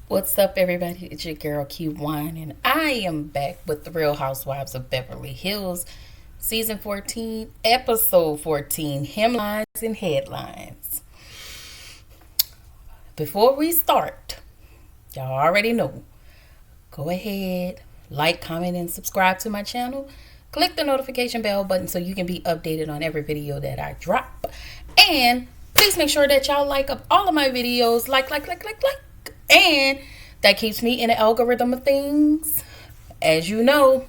What's up, everybody? It's your girl Q1, and I am back with the Real Housewives of Beverly Hills, Season 14, Episode 14, Hemlines and Headlines. Before we start, y'all already know, go ahead, like, comment, and subscribe to my channel. Click the notification bell button so you can be updated on every video that I drop. And please make sure that y'all like up all of my videos. Like. And that keeps me in the algorithm of things. As you know,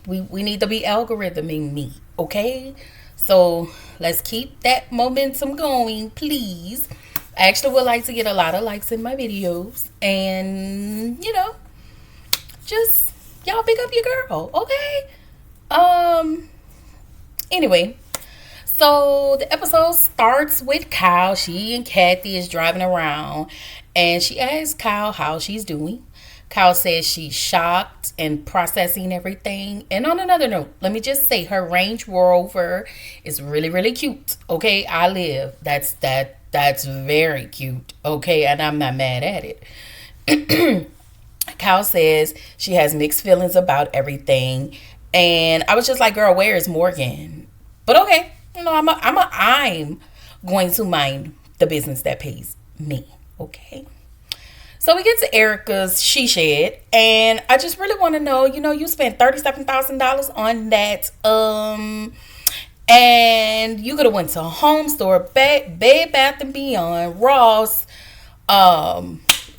we need to be algorithming me, okay? So let's keep that momentum going, please. I actually would like to get a lot of likes in my videos. And, just y'all pick up your girl, okay? Anyway, so the episode starts with Kyle. She and Kathy is driving around, and she asks Kyle how she's doing. Kyle says she's shocked and processing everything. And on another note, let me just say her Range Rover is really, really cute. Okay, I live. That's very cute. Okay, and I'm not mad at it. Kyle says she has mixed feelings about everything. And I was just like, girl, where is Morgan? But okay, I'm going to mind the business that pays me. Okay. So we get to Erica's she shed, and I just really want to know, you spent $37,000 on that, and you could have went to a home store, Bed Bath and Beyond, Ross,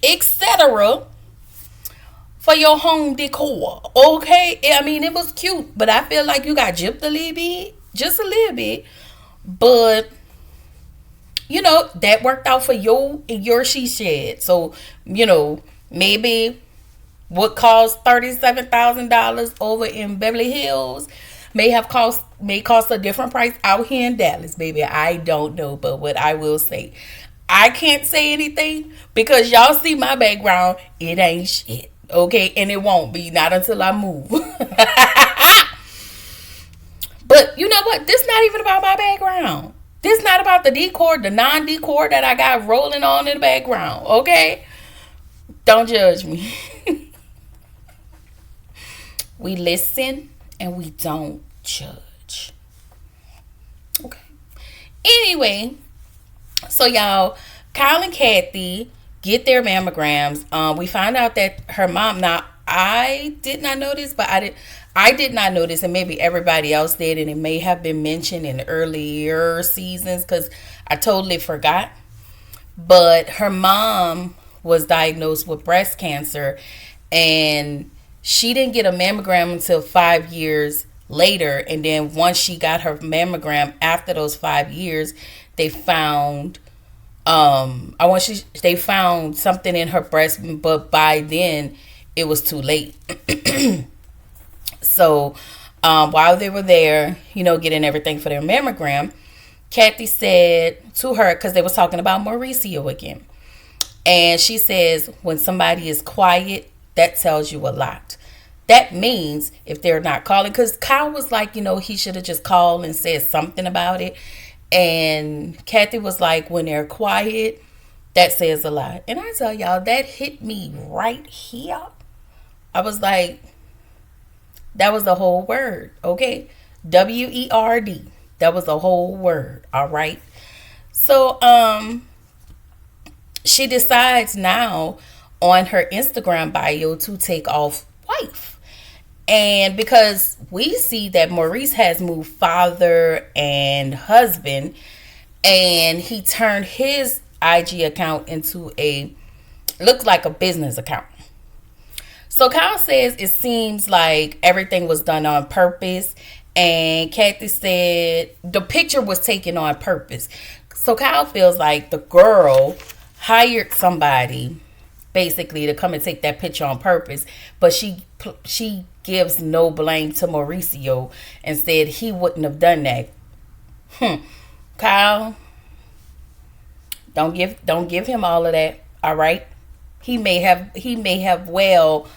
etc. for your home decor. Okay, I mean it was cute, but I feel like you got gypped a little bit, just a little bit, but that worked out for your she shed. So, maybe what cost $37,000 over in Beverly Hills may cost a different price out here in Dallas, baby. I don't know, but what I will say, I can't say anything because y'all see my background. It ain't shit, okay, and it won't be not until I move. But you know what? This not even about my background. This not about the decor, the non-decor that I got rolling on in the background, okay? Don't judge me. We listen and we don't judge. Okay. Anyway, so y'all, Kyle and Kathy get their mammograms. We find out that her mom, now I did not know this, but I did not notice, and maybe everybody else did, and it may have been mentioned in earlier seasons because I totally forgot. But her mom was diagnosed with breast cancer, and she didn't get a mammogram until 5 years later. And then once she got her mammogram after those 5 years, they found they found something in her breast, but by then it was too late. So while they were there, getting everything for their mammogram, Kathy said to her, because they was talking about Mauricio again, and she says, when somebody is quiet, that tells you a lot. That means if they're not calling, because Kyle was like, he should have just called and said something about it. And Kathy was like, when they're quiet, that says a lot. And I tell y'all, that hit me right here. I was like, that was the whole word, okay? WERD. That was the whole word, all right? So, she decides now on her Instagram bio to take off wife. And because we see that Maurice has moved father and husband, and he turned his IG account into looks like a business account. So Kyle says it seems like everything was done on purpose. And Kathy said the picture was taken on purpose. So Kyle feels like the girl hired somebody basically to come and take that picture on purpose. But she gives no blame to Mauricio and said he wouldn't have done that. Kyle, don't give him all of that. All right. He may have well,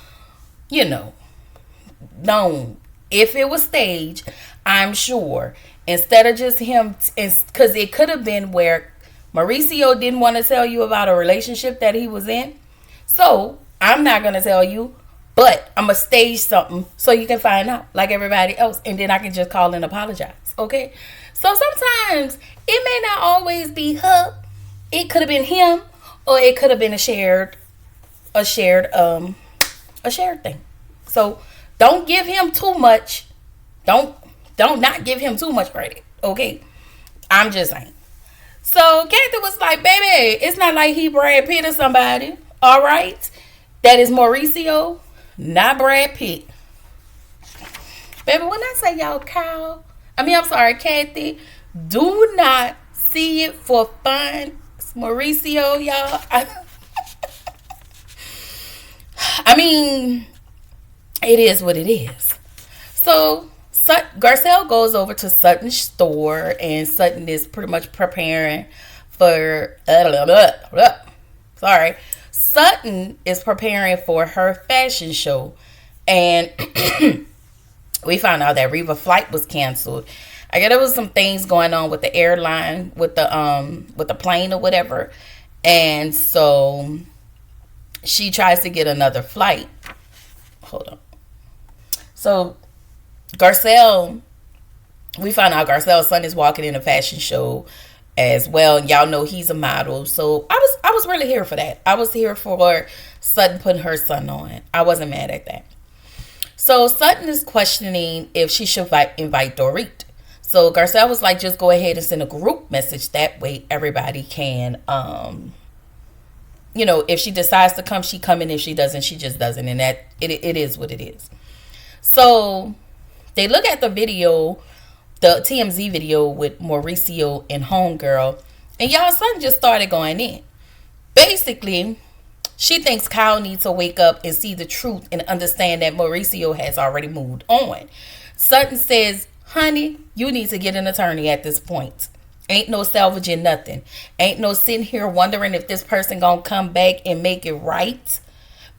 known if it was staged. I'm sure instead of just him, because it could have been where Mauricio didn't want to tell you about a relationship that he was in, So I'm not gonna tell you, but I'm gonna stage something so you can find out, like everybody else, and then I can just call and apologize. Okay. So sometimes it may not always be her. It could have been him, or it could have been a shared a shared thing. So don't give him too much. Don't don't not give him too much credit. Okay. I'm just saying. So Kathy was like, baby, it's not like he Brad Pitt or somebody. All right. That is Mauricio, not Brad Pitt. Baby, when I say y'all Kyle, I'm sorry, Kathy, do not see it for fun. It's Mauricio, y'all. I mean, it is what it is. So Garcelle goes over to Sutton's store, and Sutton is pretty much preparing for. Sorry. Sutton is preparing for her fashion show, and we found out that Reva's flight was canceled. I guess there was some things going on with the airline, with the plane or whatever, and so she tries to get another flight. Hold on. So Garcelle, we found out Garcelle's son is walking in a fashion show as well. And y'all know he's a model. So I was really here for that. I was here for Sutton putting her son on. I wasn't mad at that. So Sutton is questioning if she should invite Dorit. So Garcelle was like, just go ahead and send a group message. That way everybody can, if she decides to come, she come. And if she doesn't, she just doesn't. And that it is what it is. So they look at the video, the TMZ video with Mauricio and Homegirl, and y'all son just started going in. Basically, she thinks Kyle needs to wake up and see the truth and understand that Mauricio has already moved on. Sutton says, honey, you need to get an attorney at this point. Ain't no salvaging nothing. Ain't no sitting here wondering if this person gonna come back and make it right,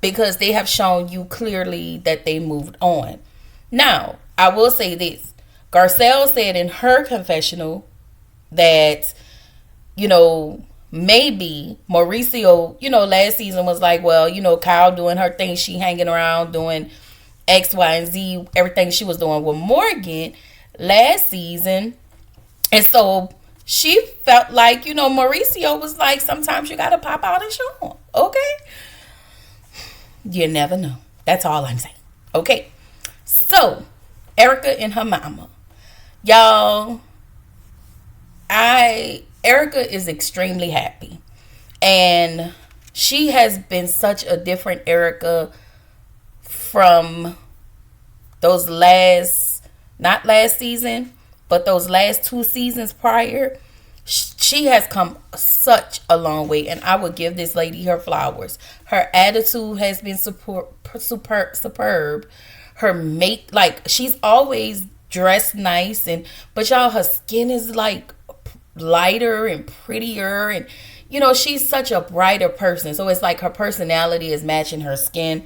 because they have shown you clearly that they moved on. Now, I will say this. Garcelle said in her confessional that, maybe Mauricio, last season was like, well, Kyle doing her thing. She hanging around doing X, Y, and Z, everything she was doing with Morgan last season. And so she felt like, Mauricio was like, sometimes you got to pop out and show them. Okay? You never know. That's all I'm saying. Okay? So, Erica and her mama. Y'all, Erica is extremely happy. And she has been such a different Erica from those not last season, but those last 2 seasons prior. She has come such a long way, and I would give this lady her flowers. Her attitude has been superb. Her she's always dressed nice, but y'all, her skin is like lighter and prettier, and she's such a brighter person. So it's like her personality is matching her skin.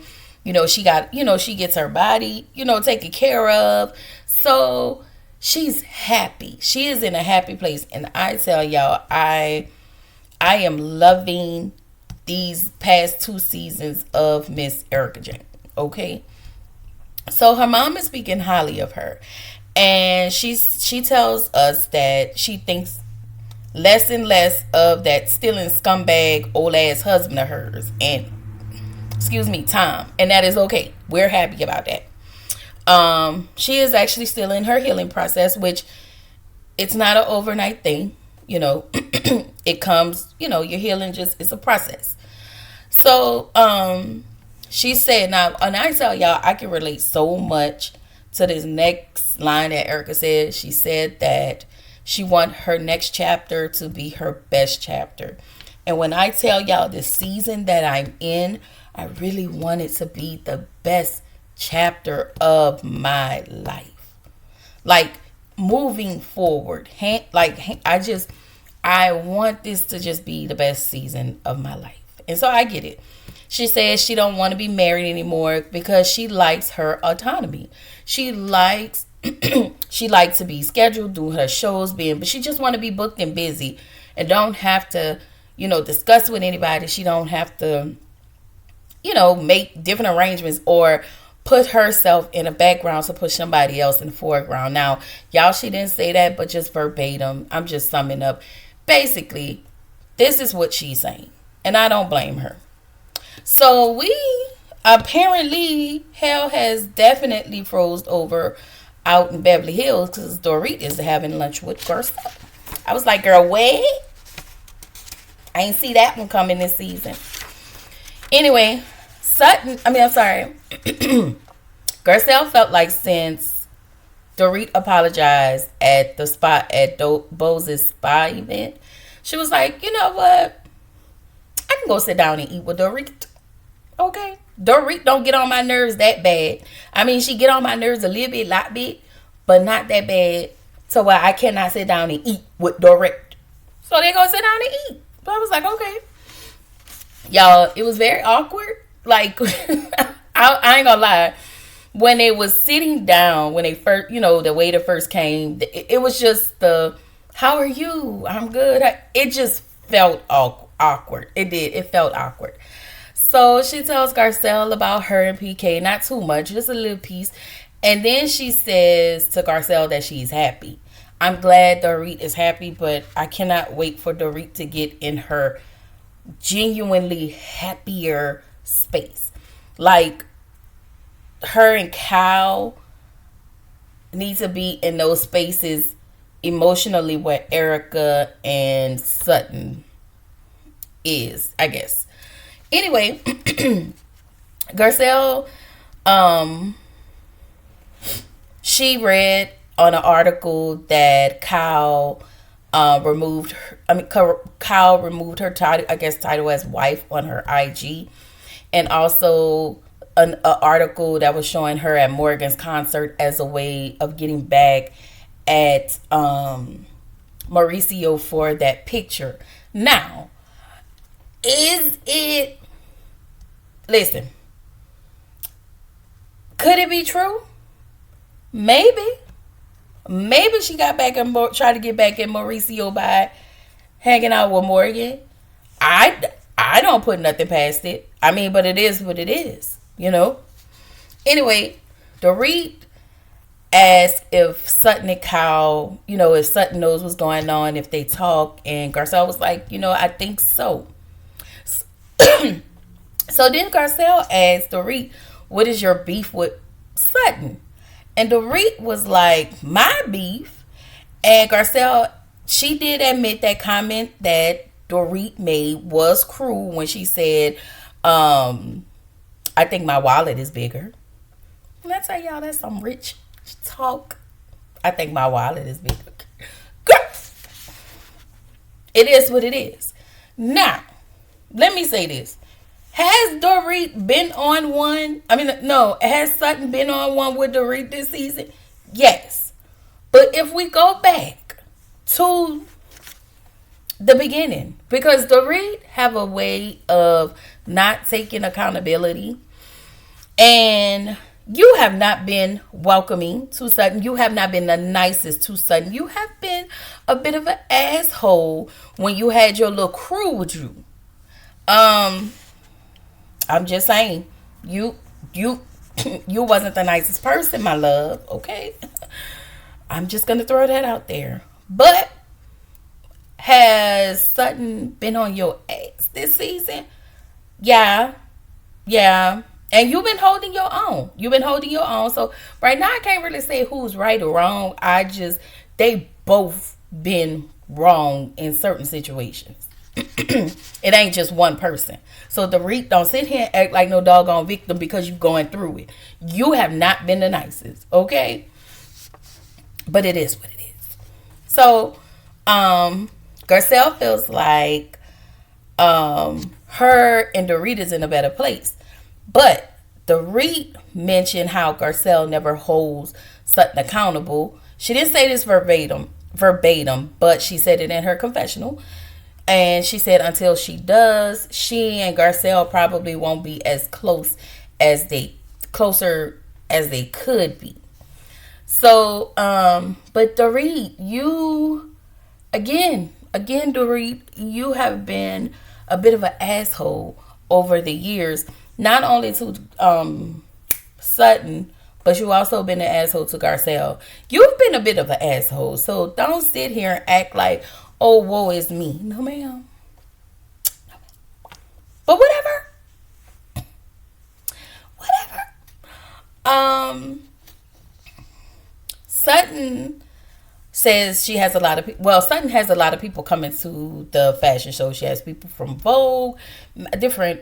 She gets her body, taken care of. So she's happy. She is in a happy place. And I tell y'all, I am loving these past 2 seasons of Miss Erica Jane. Okay. So her mom is speaking highly of her. And she tells us that she thinks less and less of that stealing scumbag old ass husband of hers. And Tom. And that is okay. We're happy about that. She is actually still in her healing process, which it's not an overnight thing. It comes, your healing it's a process. So, she said, now, and I tell y'all, I can relate so much to this next line that Erica said. She said that she wants her next chapter to be her best chapter. And when I tell y'all the season that I'm in, I really want it to be the best chapter of my life. Like, moving forward. I want this to just be the best season of my life. And so I get it. She says she don't want to be married anymore because she likes her autonomy. She likes to be scheduled, do her shows, but she just want to be booked and busy and don't have to, discuss with anybody. She don't have to, make different arrangements or put herself in the background to put somebody else in the foreground. Now, y'all, she didn't say that, but just verbatim, I'm just summing up. Basically, this is what she's saying, and I don't blame her. So we apparently, hell has definitely froze over out in Beverly Hills because Dorit is having lunch with Garcelle. I was like, girl, wait. I ain't see that one coming this season. Anyway, Garcelle felt like since Dorit apologized at the spot at Bose's spa event, she was like, you know what? I can go sit down and eat with Dorit. Okay? Dorit don't get on my nerves that bad. I mean, she get on my nerves a little bit, lot bit, but not that bad. So why I cannot sit down and eat with Dorit. So they go sit down and eat. So I was like, okay. Y'all, it was very awkward. Like, I ain't gonna lie. When they was sitting down, when they first, the waiter first came, it was just how are you? I'm good. It just felt awkward. It did. It felt awkward. So she tells Garcelle about her and PK. Not too much, just a little piece. And then she says to Garcelle that she's happy. I'm glad Dorit is happy, but I cannot wait for Dorit to get in her genuinely happier space. Like, her and Cal need to be in those spaces emotionally where Erica and Sutton is, I guess. Anyway, Garcelle, she read on an article that Kyle removed her title as wife on her IG, and also an article that was showing her at Morgan's concert as a way of getting back at Mauricio for that picture. Now, listen, could it be true? Maybe she got back and tried to get back at Mauricio by hanging out with Morgan. I don't put nothing past it. I mean, but it is what it is, Anyway, Dorit asked if Sutton and Kyle, if Sutton knows what's going on, if they talk, and Garcelle was like, I think so. So then Garcelle asked Dorit, what is your beef with Sutton? And Dorit was like, my beef? And Garcelle, she did admit that comment that Dorit made was cruel when she said, I think my wallet is bigger. And I tell y'all, that's some rich talk. I think my wallet is bigger. Girl, it is what it is. Now, let me say this. Has Dorit been on one? Has Sutton been on one with Dorit this season? Yes. But if we go back to the beginning, because Dorit have a way of not taking accountability, and you have not been welcoming to Sutton. You have not been the nicest to Sutton. You have been a bit of an asshole when you had your little crew with you. I'm just saying, you wasn't the nicest person, my love, okay? I'm just going to throw that out there. But has Sutton been on your ass this season? Yeah. And you've been holding your own. So right now I can't really say who's right or wrong. They both been wrong in certain situations. It ain't just one person. So don't sit here and act like no doggone victim because you're going through it. You have not been the nicest, okay? But it is what it is. So, Garcelle feels like her and Dorit is in a better place. But Dorit mentioned how Garcelle never holds Sutton accountable. She didn't say this verbatim, but she said it in her confessional. And she said until she does, she and Garcelle probably won't be as closer as they could be. So, but Dorit, you, again, Dorit, you have been a bit of an asshole over the years. not only to Sutton, but you also been an asshole to Garcelle. You've been a bit of an asshole, so don't sit here and act like, oh, woe is me. No, ma'am. But whatever. Sutton says she has a lot of people. Well, Sutton has a lot of people coming to the fashion show. She has people from Vogue, different.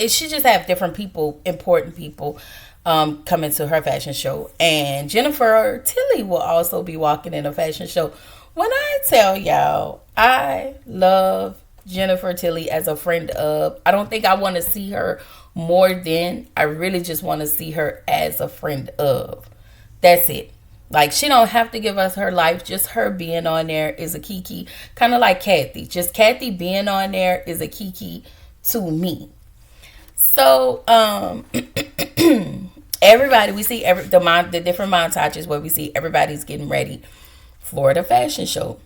She just have different people, important people, coming to her fashion show. And Jennifer Tilly will also be walking in a fashion show. When I tell y'all, I love Jennifer Tilly as a friend of. I don't think I want to see her more than. I really just want to see her as a friend of. That's it. Like, she don't have to give us her life. Just her being on there is a kiki. Kind of like Kathy. Just Kathy being on there is a kiki to me. So, everybody, we see the different montages where we see everybody's getting ready for the fashion show.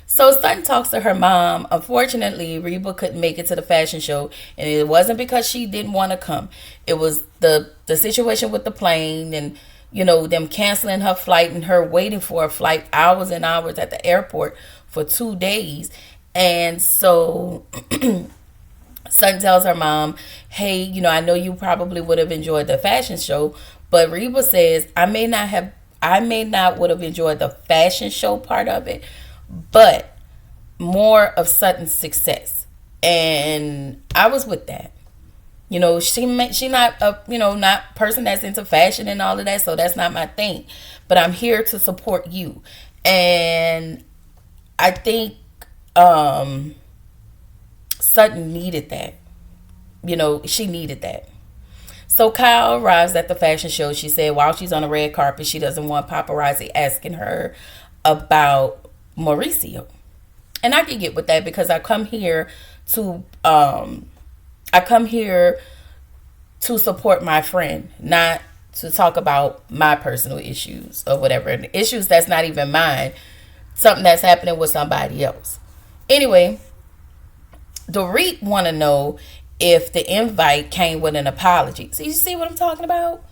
So Sutton talks to her mom. Unfortunately, Reba couldn't make it to the fashion show, and it wasn't because she didn't want to come. It was the situation with the plane, and them canceling her flight and her waiting for a flight hours and hours at the airport for 2 days. And so Sutton tells her mom, hey, I know you probably would have enjoyed the fashion show, but Reba says, I may not would have enjoyed the fashion show part of it, but more of Sutton's success. And I was with that. She not a not person that's into fashion and all of that, so that's not my thing. But I'm here to support you. And I think Sutton needed that. She needed that. So Kyle arrives at the fashion show. She said while she's on the red carpet, she doesn't want paparazzi asking her about Mauricio. And I can get with that because I come here to support my friend, not to talk about my personal issues or whatever. And issues that's not even mine. Something that's happening with somebody else. Anyway, Dorit want to know if the invite came with an apology. So you see what I'm talking about?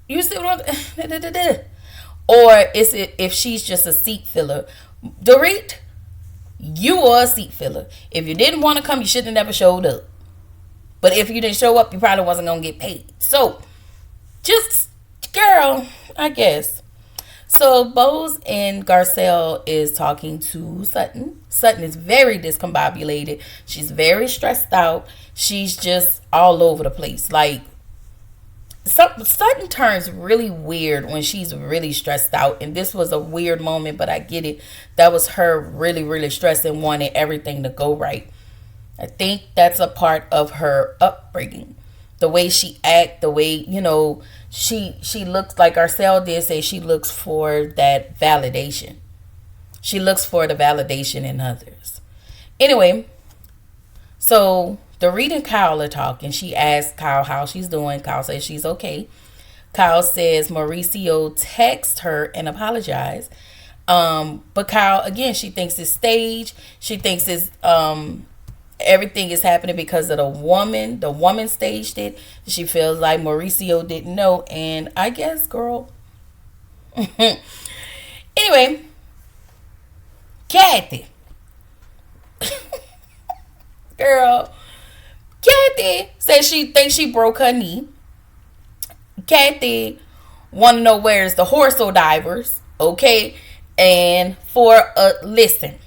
You see what I'm... Or is it if she's just a seat filler? Dorit, you are a seat filler. If you didn't want to come, you should have never showed up. But if you didn't show up, you probably wasn't going to get paid. So, just, girl, I guess. So, Bose and Garcelle is talking to Sutton. Sutton is very discombobulated. She's very stressed out. She's just all over the place. Like, Sutton turns really weird when she's really stressed out. And this was a weird moment, but I get it. That was her really, really stressed and wanting everything to go right. I think that's a part of her upbringing. The way she act, the way, she looks, like Garcelle did say, she looks for that validation. She looks for the validation in others. Anyway, so Dorit and Kyle are talking. She asks Kyle how she's doing. Kyle says she's okay. Kyle says Mauricio texted her and apologized. But Kyle, again, she thinks it's staged. She thinks it's everything is happening because of the woman. The woman staged it. She feels like Mauricio didn't know. And I guess, girl. Anyway, Kathy. Girl. Kathy says she thinks she broke her knee. Kathy want to know where's the horso divers. Okay. And listen.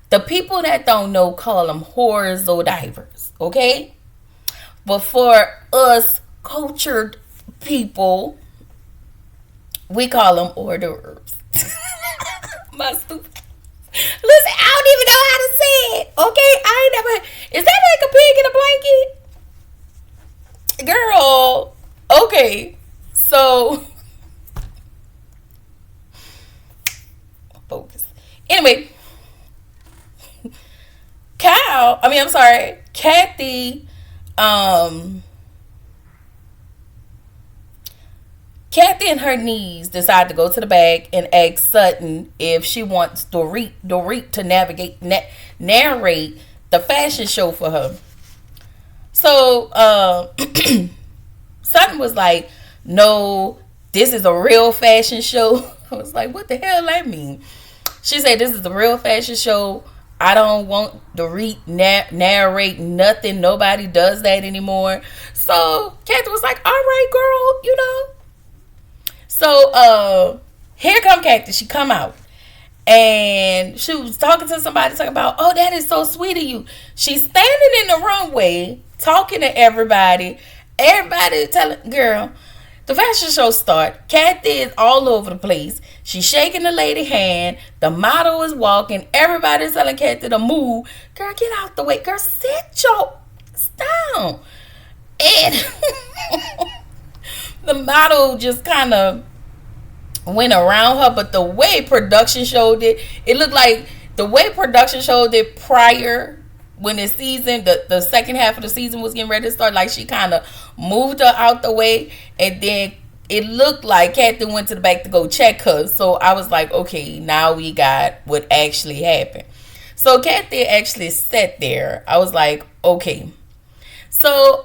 The people that don't know call them horso divers. Okay. But for us cultured people, we call them hors d'oeuvres. My stupid. Listen, I don't even know how to say it. Okay, I ain't never. Is that like a pig in a blanket, girl? Okay, so focus. Anyway, Kathy. Kathy and her niece decide to go to the back and ask Sutton if she wants Dorit to narrate the fashion show for her. So Sutton was like, no, this is a real fashion show. I was like, what the hell that mean? She said, this is a real fashion show. I don't want to narrate nothing. Nobody does that anymore. So Kathy was like, all right, girl, you know. So here come Kathy. She come out. And she was talking to somebody, talking about, oh, that is so sweet of you. She's standing in the runway, talking to everybody. Everybody telling, girl, the fashion show start. Kathy is all over the place. She's shaking the lady hand. The model is walking. Everybody's telling Kathy to move. Girl, get out the way. Girl, sit your down. And the model just kind of went around her, but the way production showed it, it looked like the way production showed it prior, when the season, the second half of the season was getting ready to start, like she kind of moved her out the way, and then it looked like Kathy went to the back to go check her. So I was like, okay, now we got what actually happened. So Kathy actually sat there. I was like, okay. So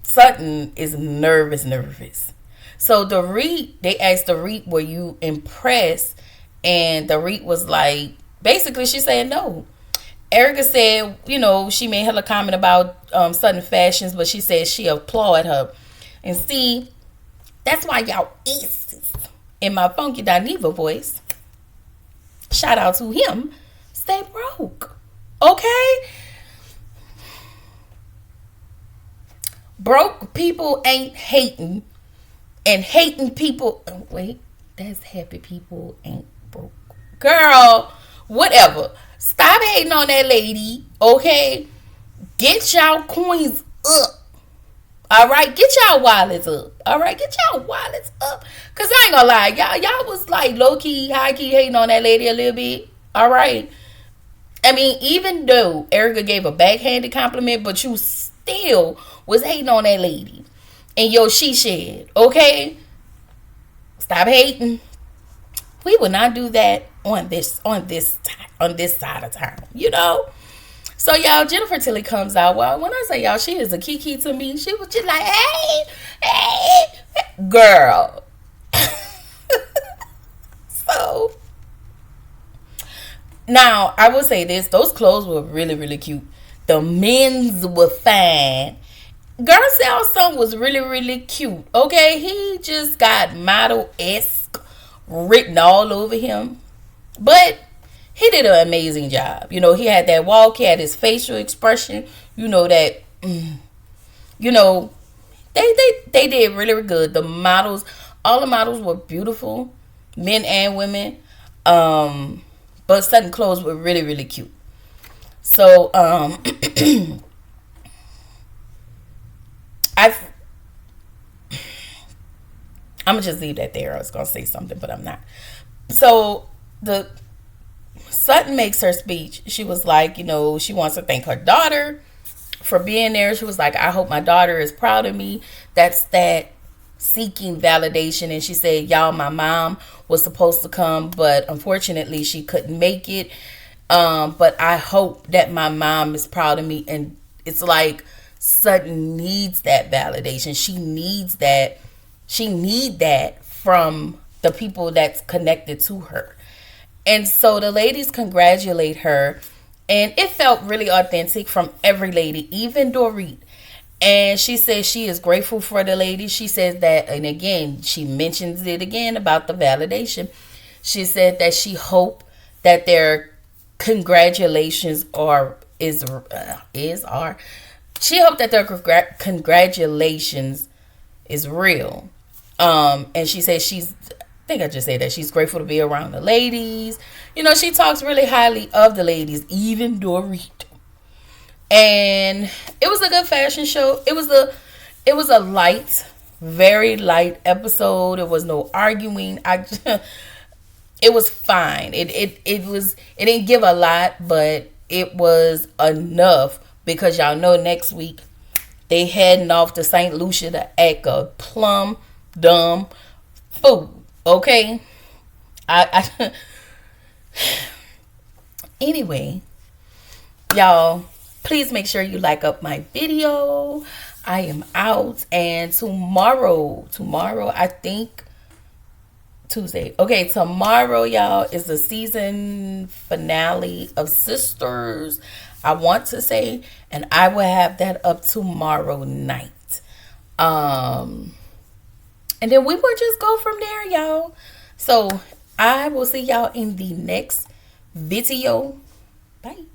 Sutton is nervous. So the Reed, they asked the Reed, were you impressed? And the Reed was like, basically she said no. Erica said, you know, she made her a comment about Sutton fashions, but she said she applauded her. And see, that's why y'all aces, in my funky Dineva voice, shout out to him, stay broke. Okay? Broke people ain't hating. And hating people, wait, that's happy people ain't broke. Girl, whatever. Stop hating on that lady, okay? Get y'all coins up. All right? Get y'all wallets up. All right? Get y'all wallets up. Because I ain't gonna lie. Y'all was like low-key, high-key hating on that lady a little bit. All right? I mean, even though Erica gave a backhanded compliment, but you still was hating on that lady. And yo, she shed, okay? Stop hating. We will not do that on this side of town, you know. So y'all, Jennifer Tilly comes out. Well, when I say y'all, she is a kiki to me. She was just like, hey, girl. So now I will say this: those clothes were really, really cute. The men's were fine. Garcelle's son was really, really cute. Okay, he just got model-esque written all over him. But he did an amazing job. You know, he had that walk, he had his facial expression. You know that, you know, they did really, really good. The models, all the models were beautiful, men and women. But certain clothes were really, really cute. So, I'm gonna just leave that there. I was gonna say something, but I'm not. So the Sutton makes her speech. She was like, you know, she wants to thank her daughter for being there. She was like, I hope my daughter is proud of me. That's that seeking validation. And she said, y'all, my mom was supposed to come, but unfortunately she couldn't make it. But I hope that my mom is proud of me. And it's like Sutton needs that validation. She needs that. She needs that from the people that's connected to her. And so the ladies congratulate her. And it felt really authentic from every lady, even Dorit. And she says she is grateful for the ladies. She says that, and again, she mentions it again about the validation. She said that she hoped that their congratulations she hoped that their congratulations is real. And she says I think I just said that she's grateful to be around the ladies. You know, she talks really highly of the ladies, even Dorit. And it was a good fashion show. It was a light, very light episode. There was no arguing. It was fine. It didn't give a lot, but it was enough, because y'all know next week they heading off to St. Lucia to act a plum dumb fool. Okay? Anyway, y'all, Please make sure you like up my video. I am out. And tomorrow, I think Tuesday. Okay, tomorrow, y'all, is the season finale of Sisters. I want to say, and I will have that up tomorrow night. And then we will just go from there, y'all. So I will see y'all in the next video. Bye.